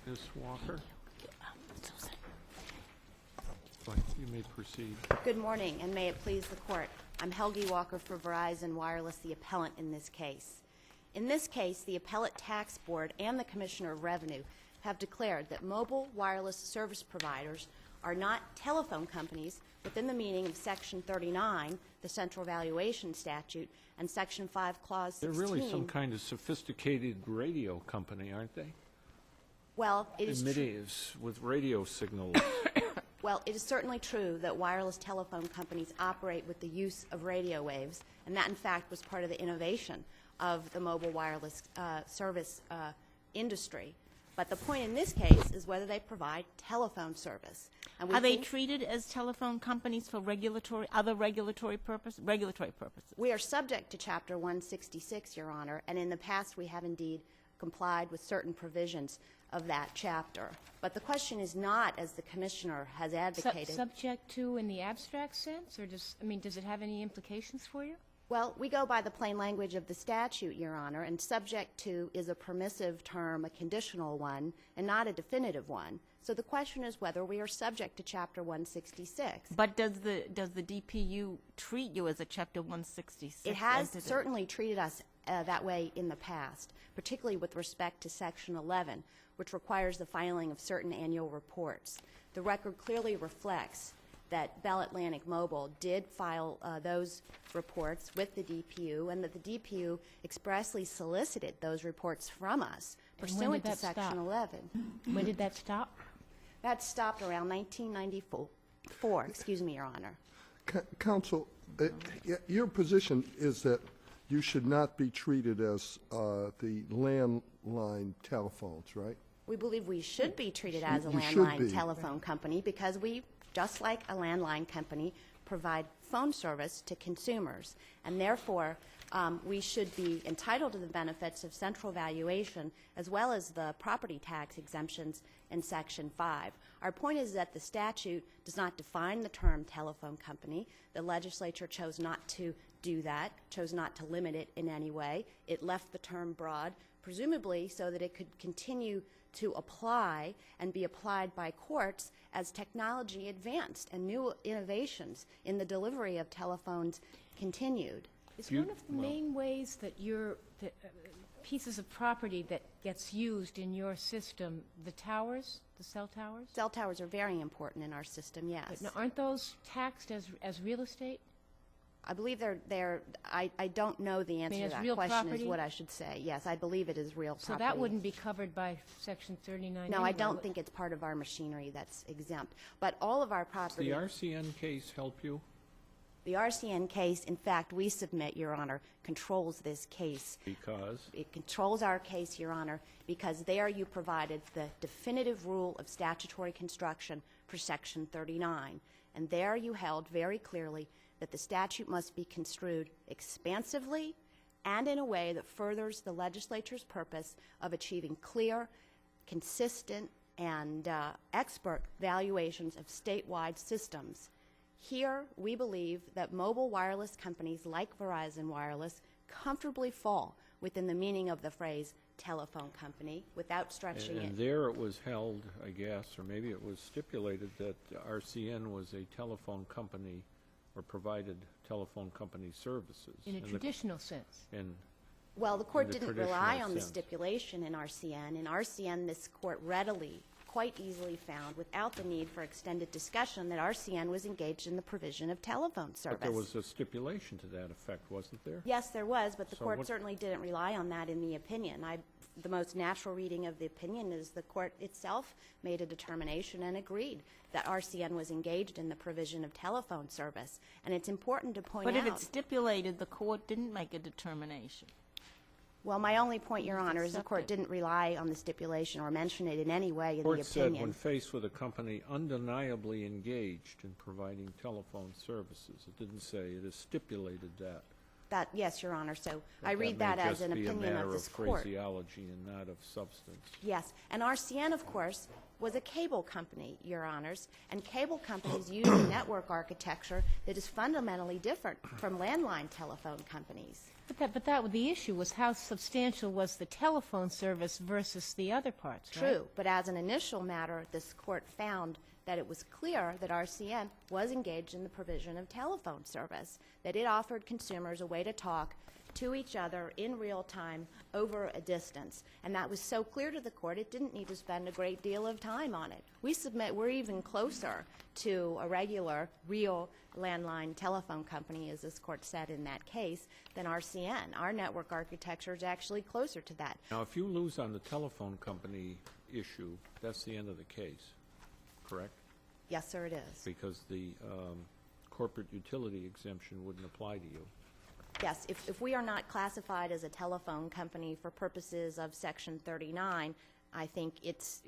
Ms. Walker? You may proceed. Good morning, and may it please the Court. I'm Helgi Walker for Verizon Wireless, the appellant in this case. In this case, the Appellate Tax Board and the Commissioner of Revenue have declared that mobile wireless service providers are not telephone companies within the meaning of Section 39, the Central Valuation Statute, and Section 5, Clause 16. They're really some kind of sophisticated radio company, aren't they? Well, it is Emittives with radio signals. Well, it is certainly true that wireless telephone companies operate with the use of radio waves, and that, in fact, was part of the innovation of the mobile wireless service industry. But the point in this case is whether they provide telephone service. And Are they treated as telephone companies for other regulatory purposes? We are subject to Chapter 166, Your Honor, and in the past we have indeed complied with certain provisions of that chapter. But the question is not, as the Commissioner has advocated. Subject to in the abstract sense, or does it have any implications for you? Well, we go by the plain language of the statute, Your Honor, and subject to is a permissive term, a conditional one, and not a definitive one. So the question is whether we are subject to Chapter 166. But does the DPU treat you as a Chapter 166 It has entity? certainly treated us that way in the past, particularly with respect to Section 11, which requires the filing of certain annual reports. The record clearly reflects that Bell Atlantic Mobile did file those reports with the DPU, and that the DPU expressly solicited those reports from us pursuant to Section 11. When did that stop? That stopped around 1994. Excuse me, Your Honor. Counsel, your position is that you should not be treated as the landline telephones, right? We believe we should be treated as a You should landline be. telephone company because we, just like a landline company, provide phone service to consumers. And therefore, we should be entitled to the benefits of central valuation as well as the property tax exemptions in Section 5. Our point is that the statute does not define the term telephone company. The legislature chose not to do that, chose not to limit it in any way. It left the term broad, presumably so that it could continue to apply and be applied by courts as technology advanced and new innovations in the delivery of telephones continued. Is one of the main ways that pieces of property that gets used in your system the towers, the cell towers? Cell towers are very important in our system, yes. But now, aren't those taxed as real estate? I believe I don't know the answer to it's that real question property? is what I should say. Yes, I believe it is real So property. that wouldn't be covered by Section 39 No, I anyway, don't would- think it's part of our machinery that's exempt. But all of our Does property... the RCN case help you? The RCN case, in fact, we submit, Your Honor, controls this case. Because? It controls our case, Your Honor, because there you provided the definitive rule of statutory construction for Section 39. And there you held very clearly that the statute must be construed expansively and in a way that furthers the legislature's purpose of achieving clear, consistent, and expert valuations of statewide systems. Here, we believe that mobile wireless companies like Verizon Wireless comfortably fall within the meaning of the phrase telephone company without stretching And it. there it was held, I guess, or maybe it was stipulated that RCN was a telephone company or provided telephone company services. in a traditional sense. Well, the court in the didn't rely traditional on the sense. stipulation in RCN. In RCN, this court readily, quite easily found, without the need for extended discussion, that RCN was engaged in the provision of telephone service. But there was a stipulation to that effect, wasn't there? Yes, there was, but the So court what- certainly didn't rely on that in the opinion. The most natural reading of the opinion is the court itself made a determination and agreed that RCN was engaged in the provision of telephone service. And it's important to point out... But if it's stipulated, the court didn't make a determination. Well, my only point, Your Honor, is the court accepted. didn't rely on the stipulation or mention it in any way in the Court said when opinion. faced with a company undeniably engaged in providing telephone services, it didn't say it is stipulated that. Yes, Your Honor, so I read that as an opinion of this That may court. just be a matter of phraseology and not of substance. Yes, and RCN, of course, was a cable company, Your Honors, and cable companies use a network architecture that is fundamentally different from landline telephone companies. The issue was how substantial was the telephone service versus the other parts, right? True, but as an initial matter, this court found that it was clear that RCN was engaged in the provision of telephone service, that it offered consumers a way to talk to each other in real time over a distance. And that was so clear to the court, it didn't need to spend a great deal of time on it. We're even closer to a regular, real landline telephone company, as this court said in that case, than RCN. Our network architecture is actually closer to that. Now, if you lose on the telephone company issue, that's the end of the case, correct? Yes, sir, it is. Because the corporate utility exemption wouldn't apply to you. Yes, if we are not classified as a telephone company for purposes of Section 39, I think it's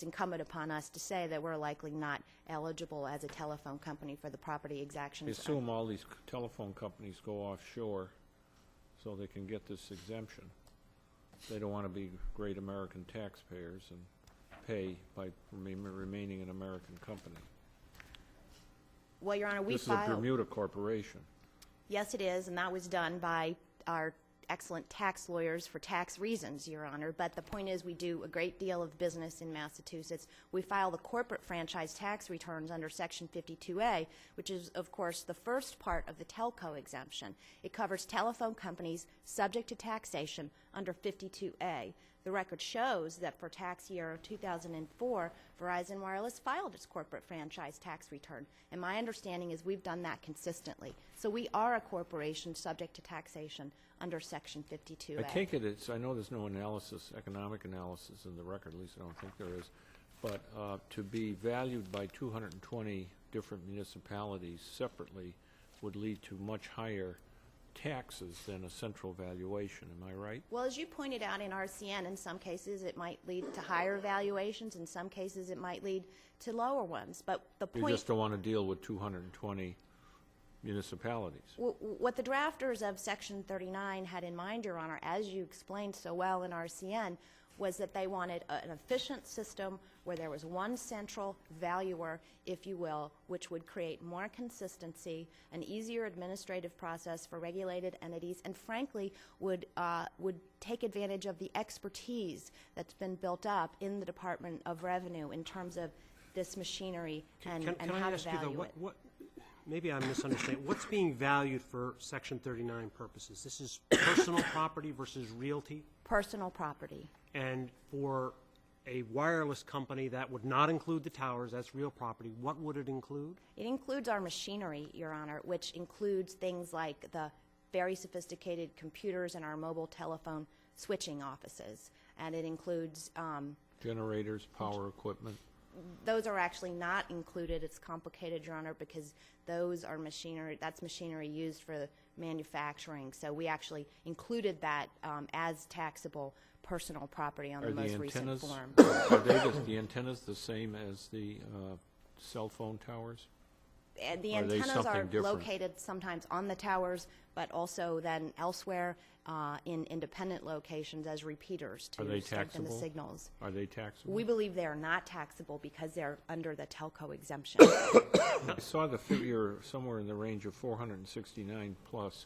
incumbent upon us to say that we're likely not eligible as a telephone company for the property I exactions. assume all these telephone companies go offshore so they can get this exemption. They don't want to be great American taxpayers and pay by remaining an American company. Well, Your Honor, we This is a filed. Bermuda corporation. Yes, it is, and that was done by our excellent tax lawyers for tax reasons, Your Honor. But the point is, we do a great deal of business in Massachusetts. We file the corporate franchise tax returns under Section 52A, which is, of course, the first part of the telco exemption. It covers telephone companies subject to taxation under 52A. The record shows that for tax year 2004, Verizon Wireless filed its corporate franchise tax return. And my understanding is we've done that consistently. So we are a corporation subject to taxation under Section 52A. I take it I know there's no analysis, economic analysis in the record, at least I don't think there is, but to be valued by 220 different municipalities separately would lead to much higher taxes than a central valuation, am I right? Well, as you pointed out in RCN, in some cases it might lead to higher valuations. In some cases it might lead to lower ones. But the You point... just don't want to deal with 220 municipalities. What the drafters of Section 39 had in mind, Your Honor, as you explained so well in RCN, was that they wanted an efficient system where there was one central valuer, if you will, which would create more consistency, an easier administrative process for regulated entities, and frankly would take advantage of the expertise that's been built up in the Department of Revenue in terms of this machinery and Can how I to ask you, value though, it. maybe I'm misunderstanding. What's being valued for Section 39 purposes? This is personal property versus realty? Personal property. And for a wireless company that would not include the towers, that's real property, what would it include? It includes our machinery, Your Honor, which includes things like the very sophisticated computers in our mobile telephone switching offices. And it includes, Generators, power equipment. those are actually not included. It's complicated, Your Honor, because those are machinery, that's machinery used for manufacturing. So we actually included that as taxable personal property on the most recent form. Are the antennas the same as the cell phone towers? And the Are they antennas are something different? located sometimes on the towers, but also then elsewhere in independent locations as repeaters Are they to strengthen the taxable? signals. Are they taxable? We believe they are not taxable because they're under the telco exemption. I saw the figure somewhere in the range of 469 plus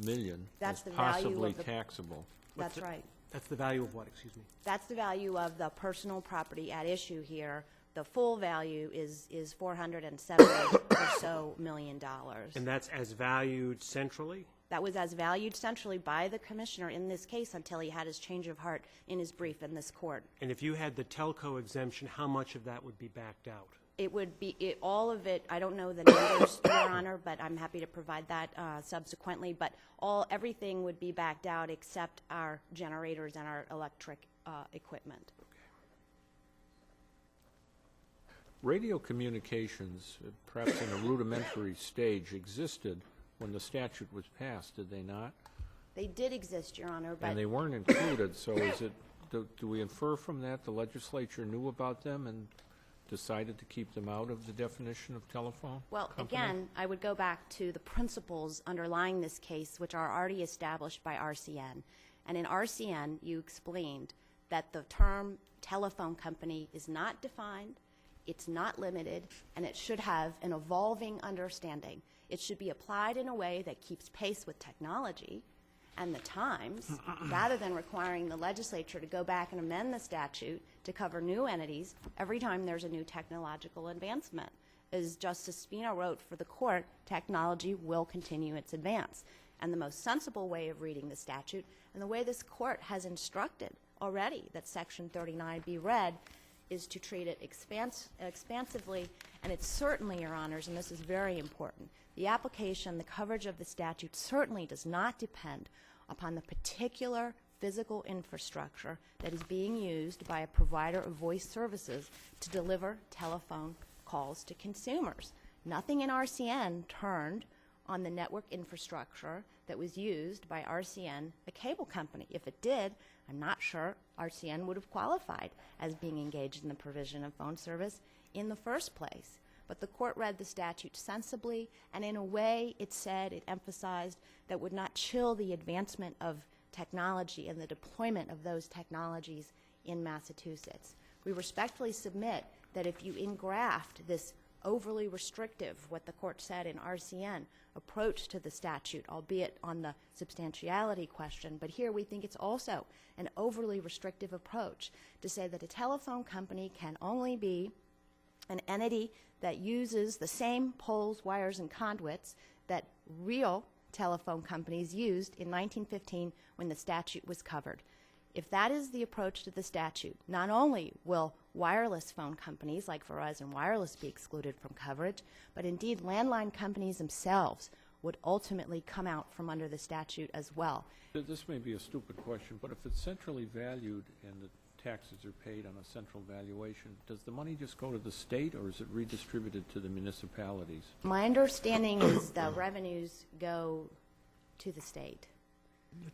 million That's as the value possibly of the- taxable. That's right. That's the value of what, excuse me? That's the value of the personal property at issue here. The full value is $470 or so million. And that's as valued centrally? That was as valued centrally by the commissioner in this case until he had his change of heart in his brief in this court. And if you had the telco exemption, how much of that would be backed out? It would be, all of it, I don't know the numbers, Your Honor, but I'm happy to provide that subsequently. But everything would be backed out except our generators and our electric equipment. Radio communications, perhaps in a rudimentary stage, existed when the statute was passed, did they not? They did exist, Your Honor, but And they weren't included, so do we infer from that the legislature knew about them and decided to keep them out of the definition of telephone well, company? again, I would go back to the principles underlying this case, which are already established by RCN. And in RCN, you explained that the term telephone company is not defined, it's not limited, and it should have an evolving understanding. It should be applied in a way that keeps pace with technology, and the times, rather than requiring the legislature to go back and amend the statute to cover new entities every time there's a new technological advancement. As Justice Spino wrote for the court, technology will continue its advance. And the most sensible way of reading the statute, and the way this court has instructed already that Section 39 be read, is to treat it expansively, and it's certainly, Your Honors, and this is very important, the application, the coverage of the statute certainly does not depend upon the particular physical infrastructure that is being used by a provider of voice services to deliver telephone calls to consumers. Nothing in RCN turned on the network infrastructure that was used by RCN, a cable company. If it did, I'm not sure RCN would have qualified as being engaged in the provision of phone service in the first place. But the court read the statute sensibly, and in a way it said, it emphasized, that would not chill the advancement of technology and the deployment of those technologies in Massachusetts. We respectfully submit that if you engraft this overly restrictive, what the court said in RCN, approach to the statute, albeit on the substantiality question, but here we think it's also an overly restrictive approach to say that a telephone company can only be an entity that uses the same poles, wires, and conduits that real telephone companies used in 1915 when the statute was covered. If that is the approach to the statute, not only will wireless phone companies like Verizon Wireless be excluded from coverage, but indeed landline companies themselves would ultimately come out from under the statute as well. This may be a stupid question, but if it's centrally valued and the taxes are paid on a central valuation, does the money just go to the state, or is it redistributed to the municipalities? My understanding is the revenues go to the state.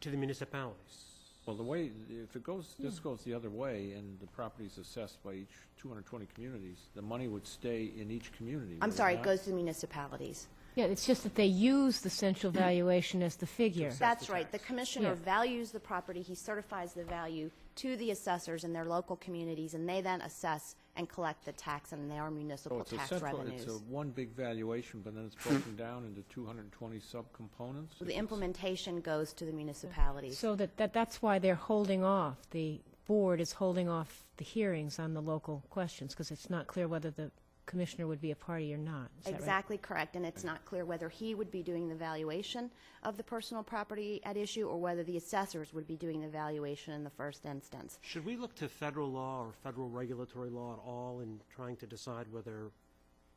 To the municipalities. Well, the way, if it goes, this goes the other way, and the property is assessed by each 220 communities, the money would stay in each community. I'm would sorry, not? it goes to the municipalities. Yeah, it's just that they use the central valuation as the figure. That's right. The commissioner Yeah. values the property. He certifies the value to the assessors in their local communities, and they then assess and collect the tax and their So municipal it's a tax central, revenues. it's a one big valuation, but then it's broken down into 220 subcomponents? The implementation goes to the municipalities. So that's why they're holding off, the board is holding off the hearings on the local questions, because it's not clear whether the commissioner would be a party or not. Is that right? Exactly correct, and it's not clear whether he would be doing the valuation of the personal property at issue or whether the assessors would be doing the valuation in the first instance. Should we look to federal law or federal regulatory law at all in trying to decide whether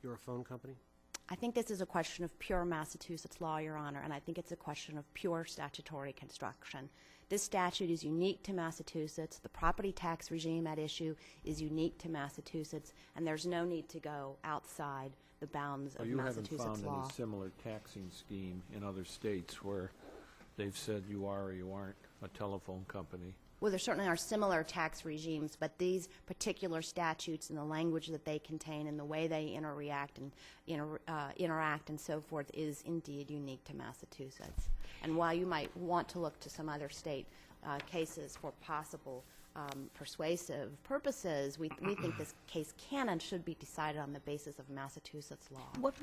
you're a phone company? I think this is a question of pure Massachusetts law, Your Honor, and I think it's a question of pure statutory construction. This statute is unique to Massachusetts. The property tax regime at issue is unique to Massachusetts, and there's no need to go outside the bounds Well, of you haven't Massachusetts found law. any similar taxing scheme in other states where they've said you are or you aren't a telephone company? Well, there certainly are similar tax regimes, but these particular statutes and the language that they contain and the way they interact and so forth is indeed unique to Massachusetts. And while you might want to look to some other state cases for possible persuasive purposes, we think this case can and should be decided on the basis of Massachusetts law. What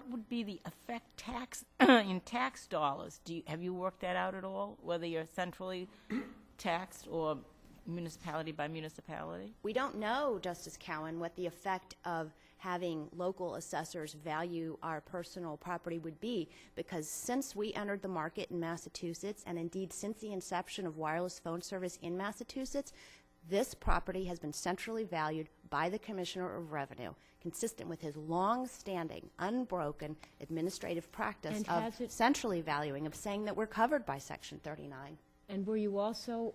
would be the effect tax in tax dollars? Have you worked that out at all? Whether you're centrally taxed or municipality by municipality? We don't know, Justice Cowan, what the effect of having local assessors value our personal property would be, because since we entered the market in Massachusetts, and indeed since the inception of wireless phone service in Massachusetts, this property has been centrally valued by the Commissioner of Revenue, consistent with his long-standing, unbroken administrative practice And of has it- centrally valuing, of saying that we're covered by Section 39. And were you also,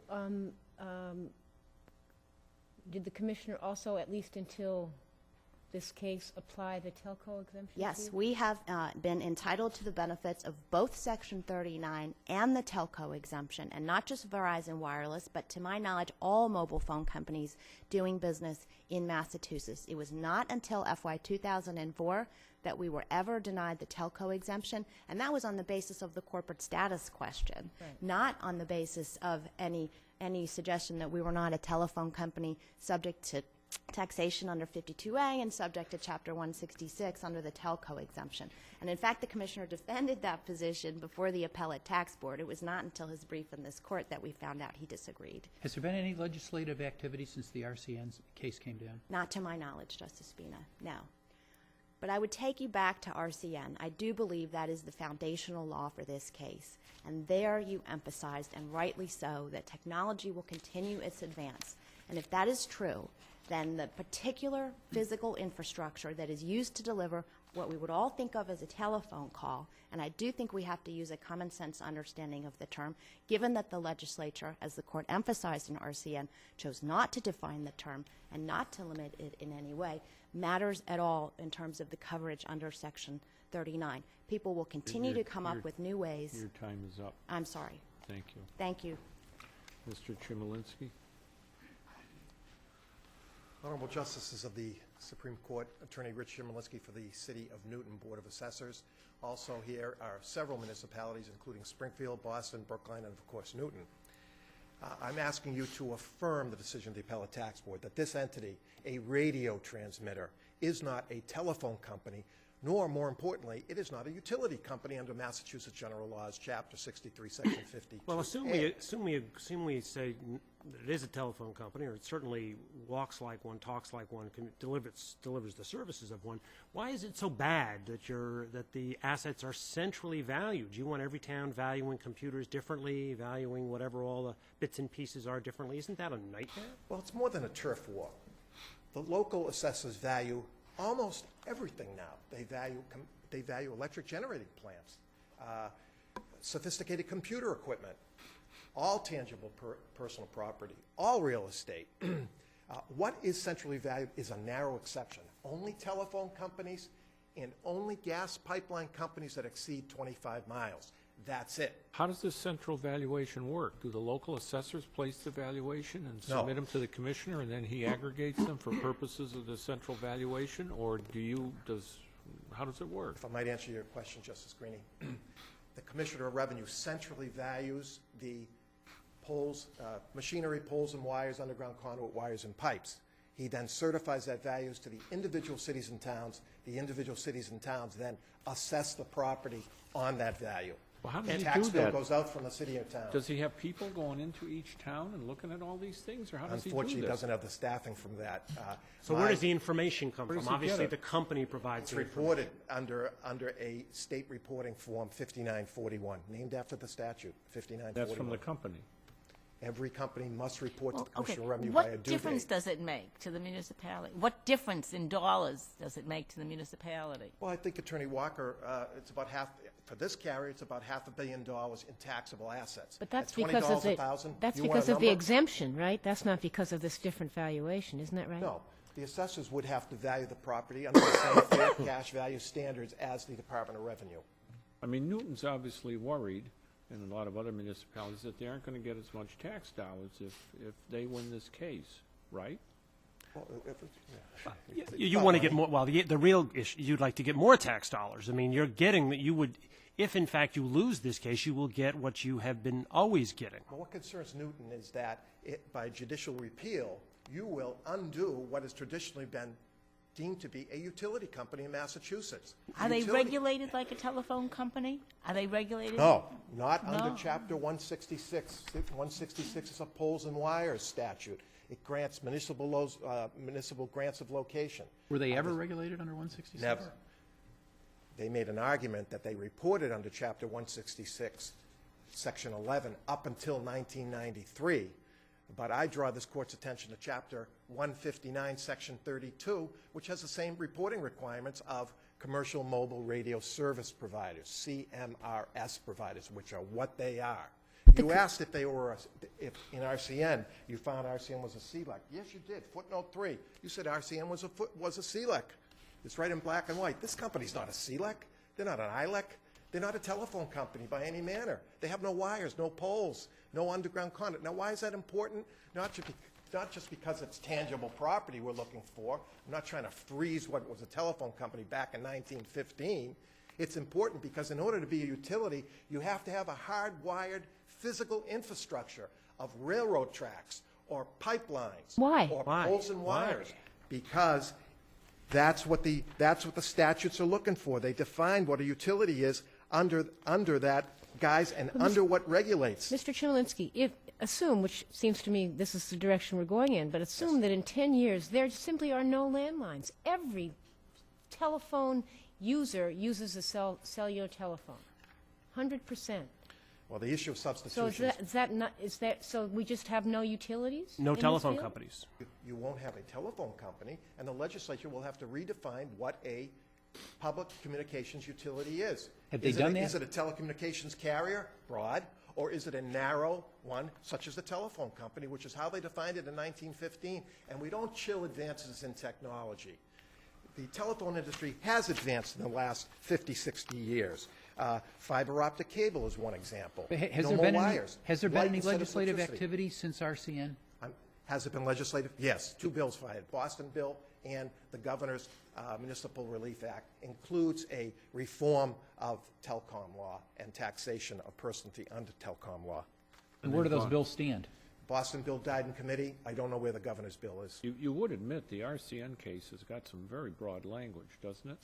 did the commissioner also, at least until this case, apply the telco exemption to Yes, you? we have been entitled to the benefits of both Section 39 and the telco exemption, and not just Verizon Wireless, but to my knowledge, all mobile phone companies doing business in Massachusetts. It was not until FY 2004 that we were ever denied the telco exemption, and that was on the basis of the corporate status question, Right. not on the basis of any suggestion that we were not a telephone company subject to taxation under 52A and subject to Chapter 166 under the telco exemption. And in fact, the Commissioner defended that position before the Appellate Tax Board. It was not until his brief in this court that we found out he disagreed. Has there been any legislative activity since the RCN case came down? Not to my knowledge, Justice Spina, no. But I would take you back to RCN. I do believe that is the foundational law for this case. And there you emphasized, and rightly so, that technology will continue its advance. And if that is true, then the particular physical infrastructure that is used to deliver what we would all think of as a telephone call, and I do think we have to use a common sense understanding of the term, given that the legislature, as the court emphasized in RCN, chose not to define the term and not to limit it in any way, matters at all in terms of the coverage under Section 39. People will continue to come up with new ways. Your time is up. I'm sorry. Thank you. Thank you. Mr. Chmielewski? Honorable Justices of the Supreme Court, Attorney Rich Chmielewski for the City of Newton Board of Assessors. Also here are several municipalities, including Springfield, Boston, Brookline, and of course Newton. I'm asking you to affirm the decision of the Appellate Tax Board that this entity, a radio transmitter, is not a telephone company, nor, more importantly, it is not a utility company under Massachusetts General Laws, Chapter 63, Section 52. Well, assume we say that it is a telephone company, or it certainly walks like one, talks like one, delivers the services of one. Why is it so bad that the assets are centrally valued? You want every town valuing computers differently, valuing whatever all the bits and pieces are differently. Isn't that a nightmare? Well, it's more than a turf war. The local assessors value almost everything now. They value electric generating plants, sophisticated computer equipment, all tangible personal property, all real estate. What is centrally valued is a narrow exception. Only telephone companies and only gas pipeline companies that exceed 25 miles. That's it. How does this central valuation work? Do the local assessors place the valuation and No. submit them to the commissioner, and then he aggregates them for purposes of the central valuation, or how does it work? If I might answer your question, Justice Greenie, the Commissioner of Revenue centrally values the poles, machinery, poles and wires, underground conduit wires and pipes. He then certifies that values to the individual cities and towns. The individual cities and towns then assess the property on that value. Well, how does And he tax do bill that? goes out from the city or town. Does he have people going into each town and looking at all these things, or how does he do this? Unfortunately, he doesn't have the staffing from that. So where does the information come Where does from? he get Obviously, it? the company provides It's the information. reported under a state reporting form 5941, named after the statute, 5941. That's from the company. Every company must report to the Okay, Commissioner of Revenue by a what due difference date. does it make to the municipality? What difference in dollars does it make to the municipality? Well, I think Attorney Walker, it's about half, for this carrier, it's about $500 million in taxable assets. But that's At because of $20 the, a thousand, that's you want a because of the number? exemption, right? That's not because of this different valuation, isn't that right? No. The assessors would have to value the property under the same fair cash value standards as the Department of Revenue. I mean, Newton's obviously worried, and a lot of other municipalities, that they aren't going to get as much tax dollars if they win this case, right? Well, You want to get more, well, the real issue, you'd like to get more tax dollars. I mean, you're getting that you would, if in fact you lose this case, you will get what you have been always getting. Well, what concerns Newton is that by judicial repeal, you will undo what has traditionally been deemed to be a utility company in Massachusetts. Are they Utility- regulated like a telephone company? Are they regulated? No, not under No? Chapter 166. 166 is a poles and wires statute. It grants municipal grants of location. Were they ever regulated under 166? Never. They made an argument that they reported under Chapter 166, Section 11, up until 1993. But I draw this court's attention to Chapter 159, Section 32, which has the same reporting requirements of commercial mobile radio service providers, CMRS providers, which are what they are. You asked if they were, if in RCN, you found RCN was a CLEC. Yes, you did. Footnote 3. You said RCN was a CLEC. It's right in black and white. This company's not a CLEC. They're not an ILEC. They're not a telephone company by any manner. They have no wires, no poles, no underground conduit. Now, why is that important? Not just because it's tangible property we're looking for. I'm not trying to freeze what was a telephone company back in 1915. It's important because in order to be a utility, you have to have a hardwired physical infrastructure of railroad tracks or pipelines. Why? Or Why? poles and Why? wires. Because that's what the statutes are looking for. They define what a utility is under that, guise, and under what regulates. Mr. Chemalinsky, assume, which seems to me this is the direction we're going in, but assume that in 10 years there simply are no landlines. Every telephone user uses a cellular telephone, 100%. Well, the issue of So substitution so we just have no utilities? No in this telephone field? companies. you won't have a telephone company, and the legislature will have to redefine what a public communications utility is. Have they done that? Is it a telecommunications carrier, broad, or is it a narrow one, such as the telephone company, which is how they defined it in 1915? And we don't chill advances in technology. The telephone industry has advanced in the last 50, 60 years. Fiber optic cable is one example. Has No there more been any, wires. has there Light been any instead of legislative electricity. activity since RCN? Has it been legislative? Yes, 2 bills filed. Boston bill and the governor's Municipal Relief Act includes a reform of telecom law and taxation of personality under telecom law. And where do those bills stand? Boston bill died in committee. I don't know where the governor's bill is. You would admit the RCN case has got some very broad language, doesn't it?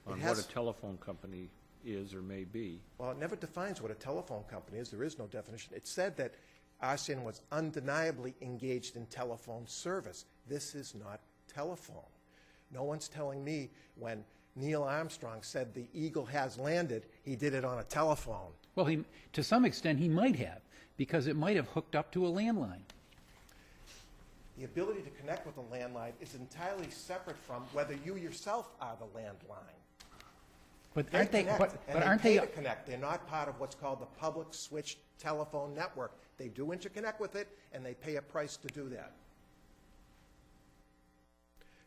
On what has. a telephone company is or may be. Well, it never defines what a telephone company is. There is no definition. It said that RCN was undeniably engaged in telephone service. This is not telephone. No one's telling me when Neil Armstrong said the Eagle has landed, he did it on a telephone. Well, to some extent, he might have, because it might have hooked up to a landline. The ability to connect with a landline is entirely separate from whether you yourself are the landline. But They aren't they? connect, But and aren't they they? pay to connect. They're not part of what's called the public switched telephone network. They do interconnect with it, and they pay a price to do that.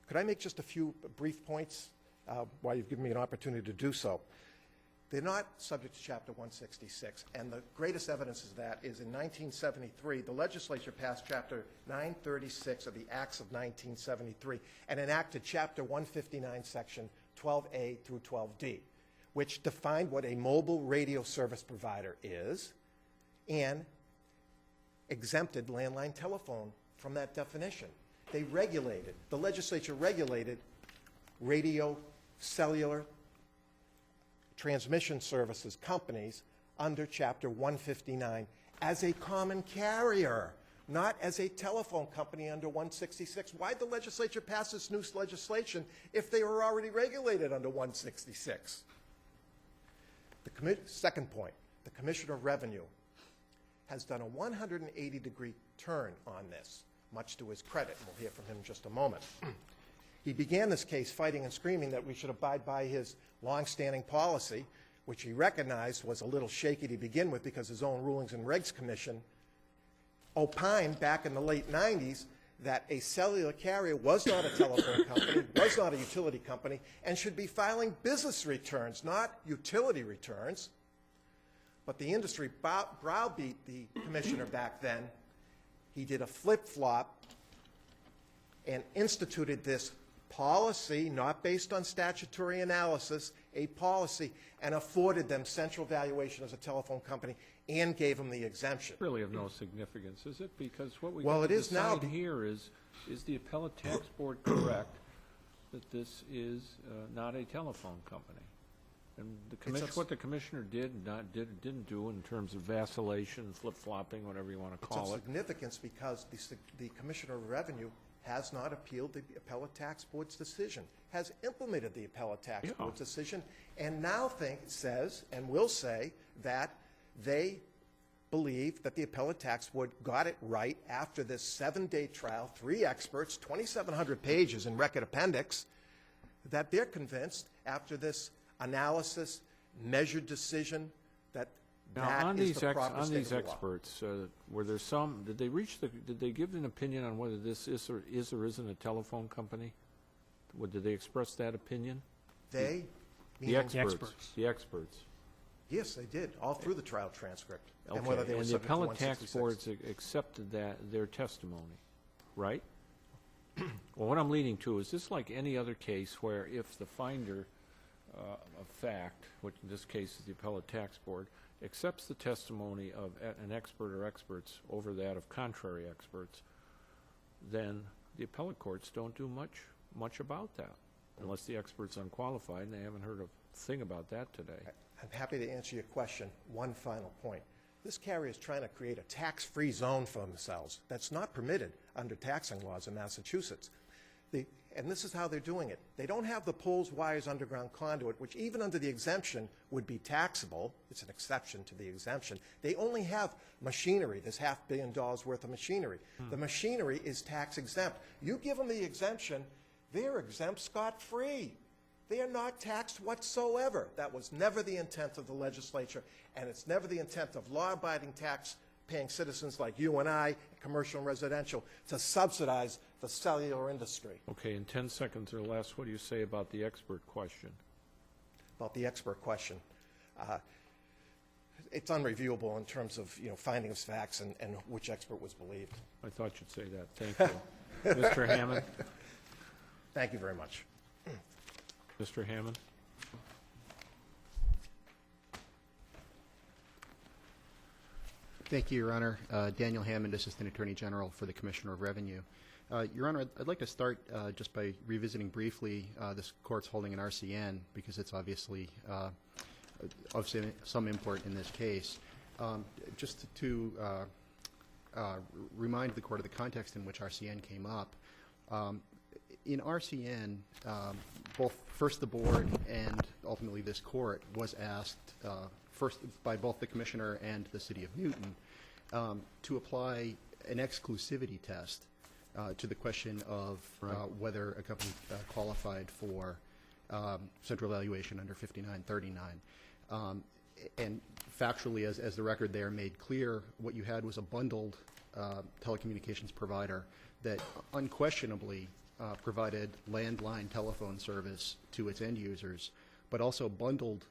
Could I make just a few brief points while you've given me an opportunity to do so? They're not subject to Chapter 166, and the greatest evidence of that is in 1973, the legislature passed Chapter 936 of the Acts of 1973 and enacted Chapter 159, Section 12A through 12D, which defined what a mobile radio service provider is and exempted landline telephone from that definition. They regulated, the legislature regulated radio, cellular, transmission services companies under Chapter 159 as a common carrier, not as a telephone company under 166. Why'd the legislature pass this new legislation if they were already regulated under 166? Second point, the Commissioner of Revenue has done a 180-degree turn on this, much to his credit. We'll hear from him in just a moment. He began this case fighting and screaming that we should abide by his longstanding policy, which he recognized was a little shaky to begin with because his own Rulings and Regs Commission opined back in the late 90s that a cellular carrier was not a telephone company, was not a utility company, and should be filing business returns, not utility returns. But the industry browbeat the commissioner back then. He did a flip-flop and instituted this policy, not based on statutory analysis, a policy, and afforded them central valuation as a telephone company and gave them the exemption. Really of no significance, is it? Because what we Well, got to it is now decide here is the appellate tax board correct that this is not a telephone company? And what the commissioner did and didn't do in terms of vacillation, flip-flopping, whatever you want to It's call of it. significance because the Commissioner of Revenue has not appealed the appellate tax board's decision, has implemented the appellate tax board's decision, and now says and will say that they believe that the appellate tax board got it right after this 7-day trial, 3 experts, 2,700 pages in record appendix, that they're convinced after this analysis, measured decision, that Now, that on is these the proper on state these of the law. experts, were there some? Did they give an opinion on whether this is or isn't a telephone company? Did they express that opinion? They, The meaning- experts. The experts. Yes, they did, all through the trial transcript. Okay. And whether they were the subject to appellate tax 166. boards accepted their testimony, right? Well, what I'm leading to is this like any other case where if the finder of fact, which in this case is the appellate tax board, accepts the testimony of an expert or experts over that of contrary experts, then the appellate courts don't do much about that, unless the expert's unqualified, and they haven't heard a thing about that today. I'm happy to answer your question. One final point. This carrier is trying to create a tax-free zone for themselves. That's not permitted under taxing laws in Massachusetts. And this is how they're doing it. They don't have the poles, wires, underground conduit, which even under the exemption would be taxable. It's an exception to the exemption. They only have machinery. There's $500 million worth of machinery. The machinery is tax exempt. You give them the exemption, they're exempt scot-free. They are not taxed whatsoever. That was never the intent of the legislature, and it's never the intent of law-abiding tax-paying citizens like you and I, commercial and residential, to subsidize the cellular industry. Okay, in 10 seconds or less, what do you say about the expert question? About the expert question, it's unreviewable in terms of findings, facts, and which expert was believed. I thought you'd say that. Thank you. Mr. Hammond? Thank you very much. Mr. Hammond? Thank you, Your Honor. Daniel Hammond, Assistant Attorney General for the Commissioner of Revenue. Your Honor, I'd like to start just by revisiting briefly this court's holding in RCN, because it's obviously of some import in this case. Just to remind the court of the context in which RCN came up, in RCN, first the board and ultimately this court was asked first by both the commissioner and the city of Newton to apply an exclusivity test to the question of whether a company qualified for central valuation under 5939. And factually, as the record there made clear, what you had was a bundled telecommunications provider that unquestionably provided landline telephone service to its end users, but also bundled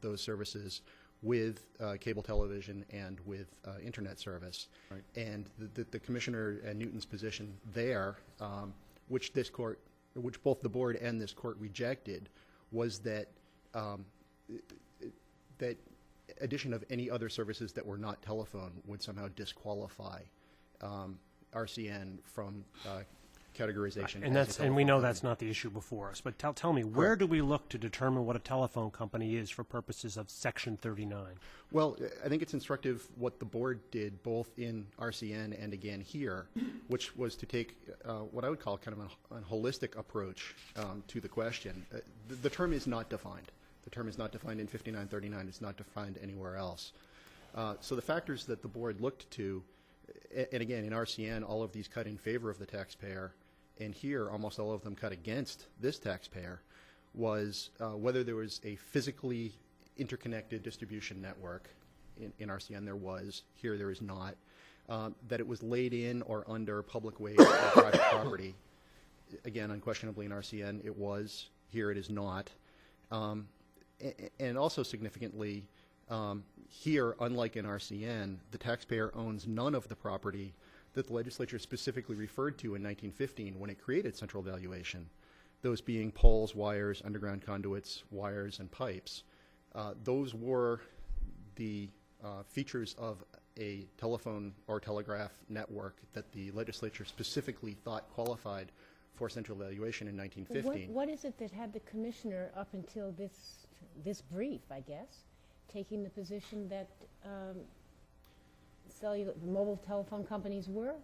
those services with cable television and with internet service. Right. And the commissioner and Newton's position there, which both the board and this court rejected, was that that addition of any other services that were not telephone would somehow disqualify RCN from categorization. And we know that's not the issue before us. But tell me, where do we look to determine what a telephone company is for purposes of Section 39? Well, I think it's instructive what the board did both in RCN and again here, which was to take what I would call kind of a holistic approach to the question. The term is not defined. The term is not defined in 5939. It's not defined anywhere else. So the factors that the board looked to, and again, in RCN, all of these cut in favor of the taxpayer, and here almost all of them cut against this taxpayer, was whether there was a physically interconnected distribution network. In RCN there was, here there is not, that it was laid in or under public ways or private property. Again, unquestionably in RCN it was, here it is not. And also significantly, here, unlike in RCN, the taxpayer owns none of the property that the legislature specifically referred to in 1915 when it created central valuation, those being poles, wires, underground conduits, wires, and pipes. Those were the features of a telephone or telegraph network that the legislature specifically thought qualified for central valuation in 1915. What is it that had the commissioner up until this brief, I guess, taking the position that mobile telephone companies were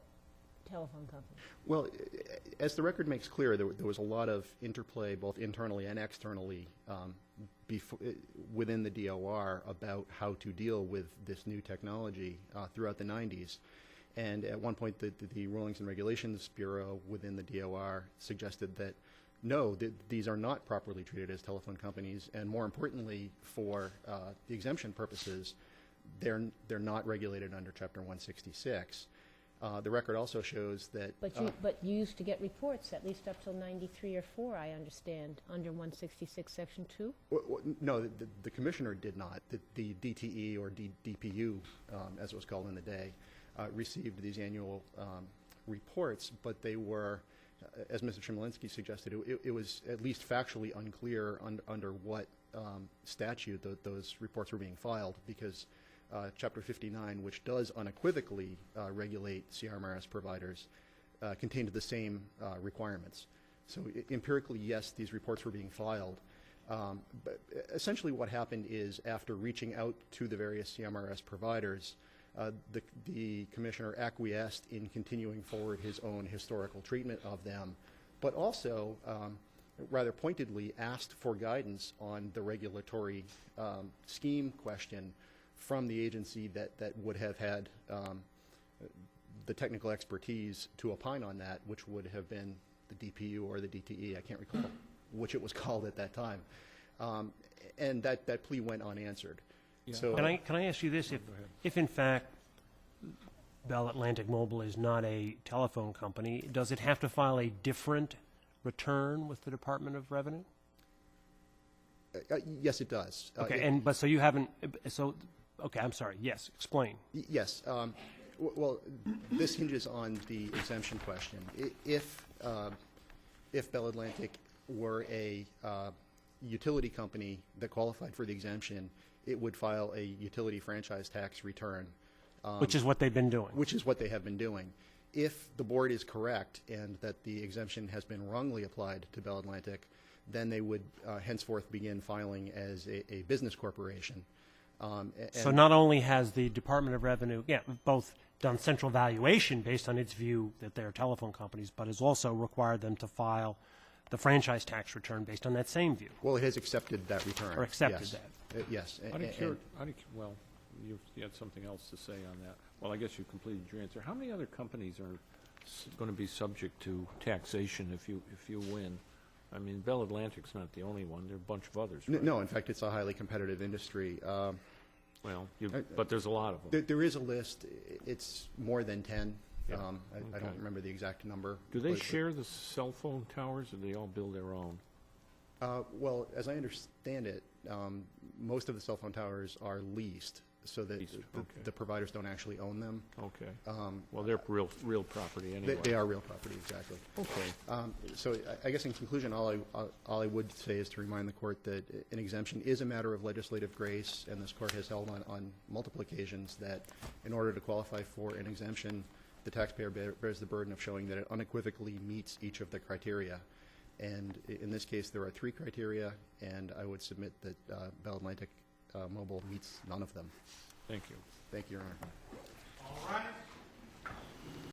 telephone companies? Well, as the record makes clear, there was a lot of interplay, both internally and externally, within the DOR about how to deal with this new technology throughout the 90s. And at one point, the Rulings and Regulations Bureau within the DOR suggested that no, these are not properly treated as telephone companies, and more importantly, for the exemption purposes, they're not regulated under Chapter 166. The record also shows that. But you used to get reports at least up till 93 or 4, I understand, under 166 Section 2. No, the commissioner did not. The DTE or DPU, as it was called in the day, received these annual reports, but they were, as Mr. Chmielewski suggested, it was at least factually unclear under what statute those reports were being filed, because Chapter 59, which does unequivocally regulate CRMRS providers, contained the same requirements. So empirically, yes, these reports were being filed. But essentially what happened is, after reaching out to the various CMRS providers, the commissioner acquiesced in continuing forward his own historical treatment of them, but also, rather pointedly, asked for guidance on the regulatory scheme question from the agency that would have had the technical expertise to opine on that, which would have been the DPU or the DTE. I can't recall which it was called at that time. And that plea went unanswered. Yeah. So, Can I ask you this? If in fact Bell Atlantic Mobile is not a telephone company, does it have to file a different return with the Department of Revenue? yes, it does. Okay, but so you haven't, okay, I'm sorry, yes, explain. Yes. Well, this hinges on the exemption question. If Bell Atlantic were a utility company that qualified for the exemption, it would file a utility franchise tax return. Which is what they've been doing. Which is what they have been doing. If the board is correct and that the exemption has been wrongly applied to Bell Atlantic, then they would henceforth begin filing as a business corporation. So not only has the Department of Revenue, both done central valuation based on its view that they're telephone companies, but has also required them to file the franchise tax return based on that same view. Well, it has accepted that return. Or accepted yes. that. Yes. Well, you had something else to say on that. Well, I guess you completed your answer. How many other companies are going to be subject to taxation if you win? I mean, Bell Atlantic's not the only one. There are a bunch of others. Right? No, in fact, it's a highly competitive industry. Well, but there's a lot of them. There is a list. It's more than 10. Yeah. I don't remember the exact number. Do they share the cell phone towers, or do they all build their own? Well, as I understand it, most of the cell phone towers are leased, so that the providers don't actually own them. Okay. Well, they're real property anyway. They are real property, exactly. Okay. So I guess in conclusion, all I would say is to remind the court that an exemption is a matter of legislative grace, and this court has held on multiple occasions that in order to qualify for an exemption, the taxpayer bears the burden of showing that it unequivocally meets each of the criteria. And in this case, there are 3 criteria, and I would submit that Bell Atlantic Mobile meets none of them. Thank you. Thank you, Your Honor. All right.